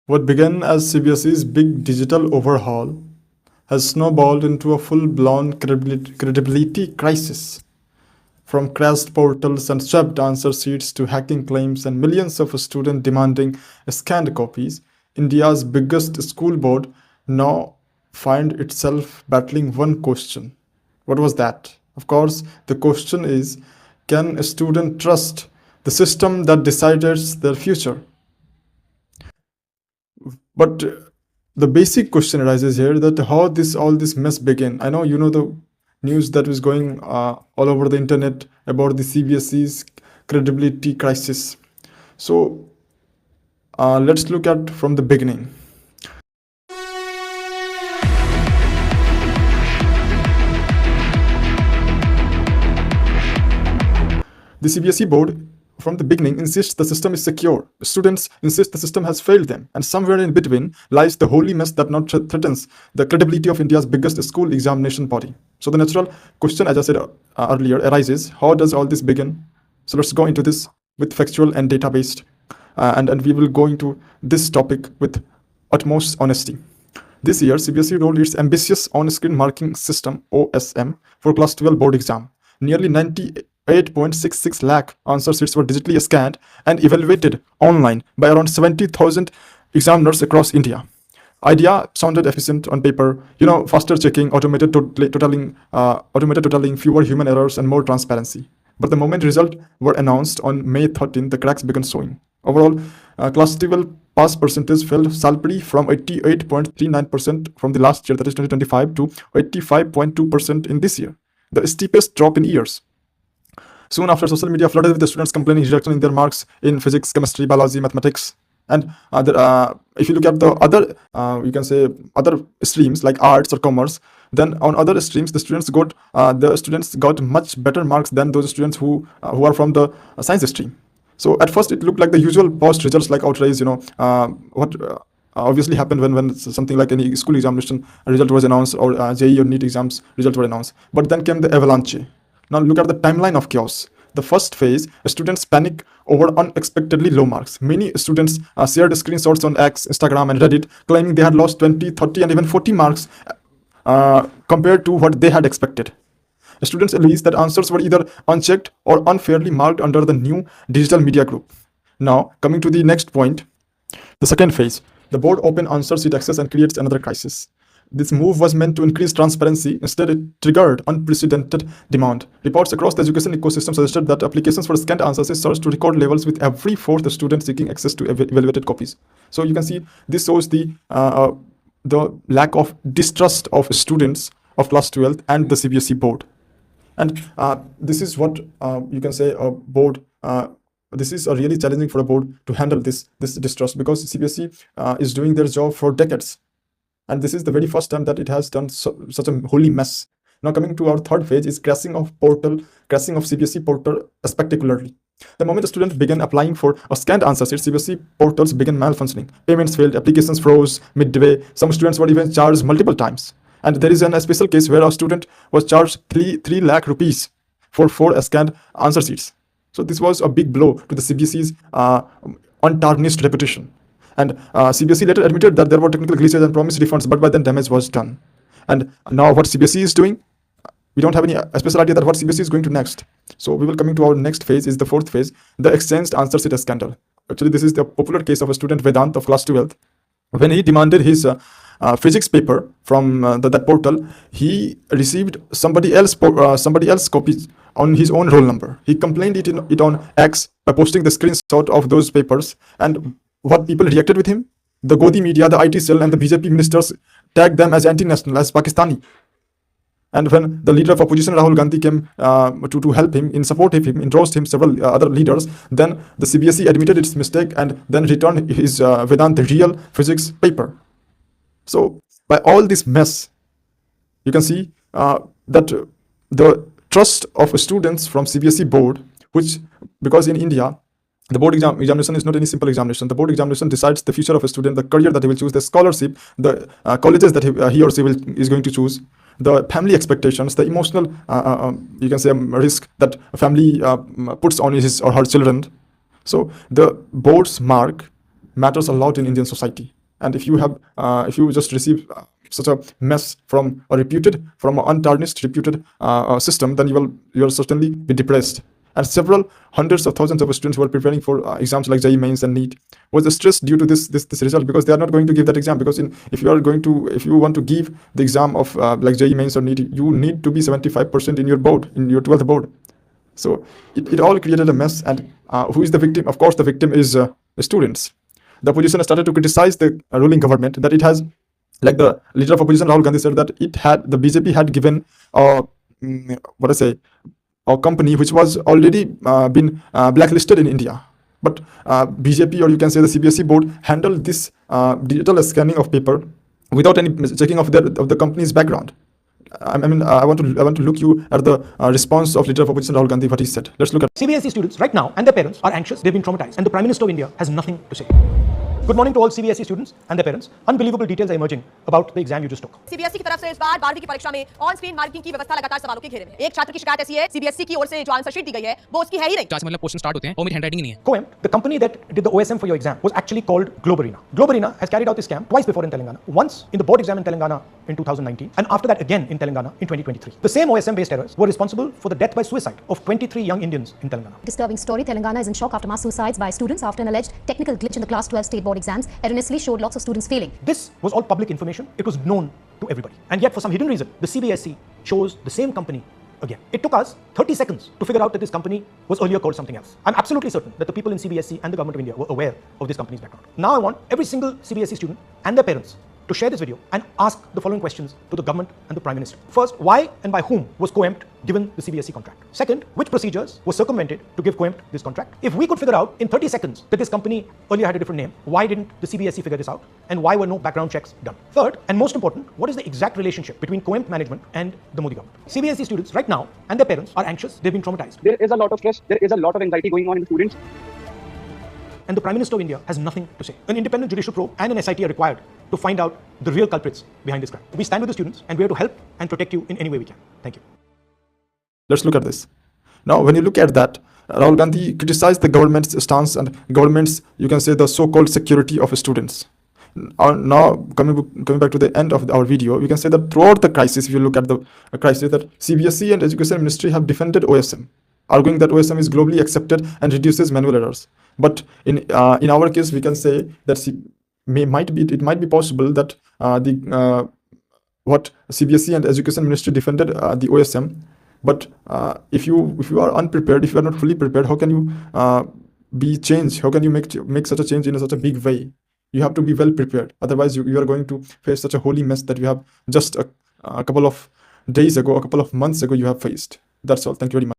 What began as CBSE's big digital overhaul has snowballed into a full-blown credibility crisis. From crashed portals and swept answer sheets to hacking claims and millions of students demanding scanned copies, India's biggest school board now find itself battling one question. What was that? Of course, the question is, can a student trust the system that decides their future? But the basic question arises here that how this all this mess began. I know you know the news that was going all over the internet about the CBSE's credibility crisis. So let's look at from the beginning. The CBSE board from the beginning insists the system is secure. Students insist the system has failed them. And somewhere in between lies the holy mess that now threatens the credibility of India's biggest school examination body. So the natural question, as I said earlier, arises, how does all this begin? So let's go into this with factual and data-based. And we will go into this topic with utmost honesty. This year, CBSE rolled its ambitious on-screen marking system, OSM, for Class 12 board exam. Nearly 98.66 lakh answer sheets were digitally scanned and evaluated online by around 70,000 examiners across India. Idea sounded efficient on paper, faster checking, automated totaling, fewer human errors, and more transparency. But the moment results were announced on May 13, the cracks began showing. Overall, Class 12 pass percentage fell sharply from 88.39% from the last year, that is 2025, to 85.2% in this year, the steepest drop in years. Soon after, social media flooded with the students complaining reduction in their marks in physics, chemistry, biology, mathematics. And if you look at the other, you can say other streams like arts or commerce, then on other streams the students got much better marks than those students who are from the science stream. So at first it looked like the usual post results like outrage, what obviously happened when something like any school examination result was announced, or JEE or NEET exams result were announced. But then came the avalanche. Now look at the timeline of chaos. The first phase, students panic over unexpectedly low marks. Many students shared screenshots on X, Instagram, and Reddit claiming they had lost 20, 30, and even 40 marks compared to what they had expected. Students released that answers were either unchecked or unfairly marked under the new digital media group. Now, coming to the next point, the second phase, the board open answer sheet access and creates another crisis. This move was meant to increase transparency. Instead, it triggered unprecedented demand. Reports across the education ecosystem suggested that applications for scanned answers surged to record levels, with every fourth student seeking access to evaluated copies. So you can see this shows the lack of distrust of students of class 12 and the CBSE board. And this is what you can say a board. This is really challenging for a board to handle this distrust, because CBSE is doing their job for decades. And this is the very first time that it has done such a holy mess. Now coming to our third phase is crashing of CBSE portal spectacularly. The moment the students began applying for a scanned answer sheet, CBSE portals began malfunctioning. Payments failed, applications froze midway. Some students were even charged multiple times. And there is a special case where a student was charged 3 lakh rupees for 4 scanned answer sheets. So this was a big blow to the CBSE's untarnished reputation. And CBSE later admitted that there were technical glitches and promised refunds, but by then damage was done. And now what CBSE is doing, we don't have any special idea that what CBSE is going to next. So we will coming to our next phase, is the fourth phase, the exchanged answer sheet scandal. Actually, this is the popular case of a student Vedant of class 12. When he demanded his physics paper from that portal, he received somebody else copies on his own roll number. He complained it on X by posting the screenshot of those papers, and what people reacted with him? The Godi media, the IT cell, and the BJP ministers tagged them as anti-national, as Pakistani. And when the leader of opposition, Rahul Gandhi, came to help him, in support of him, in roast him, several other leaders, then the CBSE admitted its mistake and then returned his Vedant real physics paper. So by all this mess, you can see that the trust of students from CBSE board, because in India, the board examination is not any simple examination. The board examination decides the future of a student, the career that he will choose, the scholarship, the colleges that he or she is going to choose, the family expectations, the emotional, you can say, risk that a family puts on his or her children. So the board's mark matters a lot in Indian society. And if you just receive such a mess from an untarnished, reputed system, then you'll certainly be depressed. And several hundreds of thousands of students who are preparing for exams like JEE Mains and NEET was stressed due to this result, because they are not going to give that exam. Because if you want to give the exam of like JEE Mains or NEET, you need to be 75% in your 12th board. So it all created a mess. And who is the victim? Of course, the victim is the students. The opposition started to criticize the ruling government, that it has, like the leader of opposition Rahul Gandhi said, that the BJP had given a company which was already been blacklisted in India. But BJP, or you can say the CBSE board, handled this digital scanning of paper without any checking of the company's background. I want to look you at the response of leader of opposition Rahul Gandhi, what he said. Let's look at CBSE students right now and their parents are anxious. They've been traumatized, and the Prime Minister of India has nothing to say. Good morning to all CBSE students and their parents. Unbelievable details are emerging about the exam you just took. CBSE की तरफ से इस बार 12वीं की परीक्षा में on screen marking की व्यवस्था लगातार सवालों के घेरे में। एक छात्र की शिकायत ऐसी है, CBSE की ओर से जो आंसर शीट दी गई है वो उसकी है ही नहीं। क्लास मतलब क्वेश्चन स्टार्ट होते हैं और मेरी हैंडराइटिंग नहीं है। COEMT, the company that did the OSM for your exam, was actually called Globarina. Globarina has carried out this scam twice before in Telangana. Once in the board exam in Telangana in 2019, and after that again in Telangana in 2023. The same OSM-based errors were responsible for the death by suicide of 23 young Indians in Telangana. Disturbing story: Telangana is in shock after mass suicides by students after an alleged technical glitch in the class 12 state board exams erroneously showed lots of students failing. This was all public information. It was known to everybody. And yet, for some hidden reason, the CBSE chose the same company again. It took us 30 seconds to figure out that this company was earlier called something else. I'm absolutely certain that the people in CBSE and the government of India were aware of this company's background. Now I want every single CBSE student and their parents to share this video and ask the following questions to the government and the Prime Minister. First, why and by whom was COEMT given the CBSE contract? Second, which procedures were circumvented to give COEMT this contract? If we could figure out in 30 seconds that this company earlier had a different name, why didn't the CBSE figure this out? And why were no background checks done? Third, and most important, what is the exact relationship between COEMT management and the Modi government? CBSE students right now and their parents are anxious. They've been traumatized. There is a lot of stress. There is a lot of anxiety going on in the students. And the Prime Minister of India has nothing to say. An independent judicial probe and an SIT are required to find out the real culprits behind this crime. We stand with the students and we are to help and protect you in any way we can. Thank you. Let's look at this. Now, when you look at that, Rahul Gandhi criticized the government's stance and government's, you can say, the so-called security of students. Now, coming back to the end of our video, we can say that throughout the crisis, if you look at the crisis, that CBSE and Education Ministry have defended OSM, arguing that OSM is globally accepted and reduces manual errors. But in our case, we can say that it might be possible that what CBSE and Education Ministry defended the OSM. But if you are unprepared, if you are not fully prepared, how can you be changed? How can you make such a change in such a big way? You have to be well prepared. Otherwise, you are going to face such a holy mess that you have just a couple of days ago, a couple of months ago, you have faced. That's all. Thank you very much.